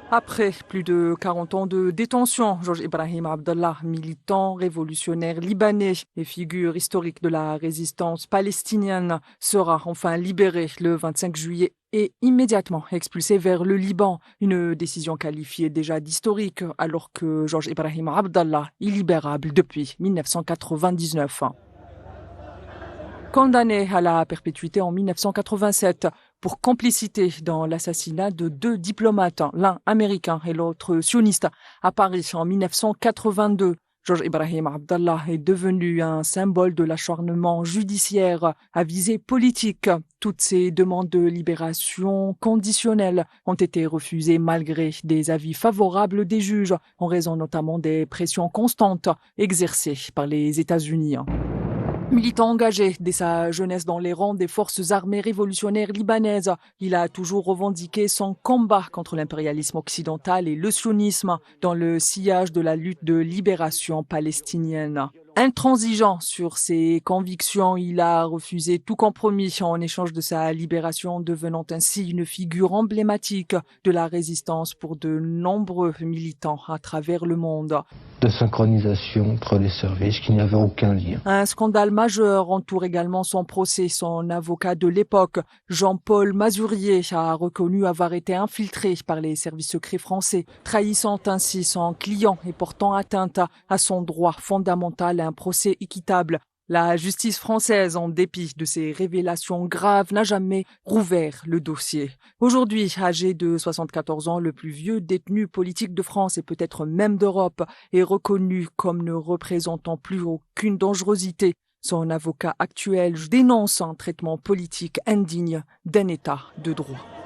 Après plus de 40 ans de détention, Georges Ibrahim Abdallah, militant révolutionnaire libanais et figure historique de la résistance palestinienne, sera enfin libéré le 25 juillet et immédiatement expulsé vers le Liban. Une décision qualifiée déjà d'historique alors que Georges Ibrahim Abdallah est libérable depuis 1999. Condamné à la perpétuité en 1987 pour complicité dans l'assassinat de deux diplomates, l'un américain et l'autre sioniste, à Paris en 1982. Georges Ibrahim Abdallah est devenu un symbole de l'acharnement judiciaire à visée politique. Toutes ces demandes de libération conditionnelle ont été refusées malgré des avis favorables des juges, en raison notamment des pressions constantes exercées par les États-Unis. Militant engagé dès sa jeunesse dans les rangs des forces armées révolutionnaires libanaises, il a toujours revendiqué son combat contre l'impérialisme occidental et le sionisme dans le sillage de la lutte de libération palestinienne. Intransigeant sur ses convictions, il a refusé tout compromis en échange de sa libération, devenant ainsi une figure emblématique de la résistance pour de nombreux militants à travers le monde. De synchronisation entre les services, qu'il n'y avait aucun lien. Un scandale majeur entoure également son procès. Son avocat de l'époque, Jean-Paul Mazurier, a reconnu avoir été infiltré par les services secrets français, trahissant ainsi son client et portant atteinte à son droit fondamental à un procès équitable. La justice française, en dépit de ces révélations graves, n'a jamais rouvert le dossier. Aujourd'hui, âgé de 74 ans, le plus vieux détenu politique de France et peut-être même d'Europe, est reconnu comme ne représentant plus aucune dangerosité. Son avocat actuel dénonce un traitement politique indigne d'un État de droit.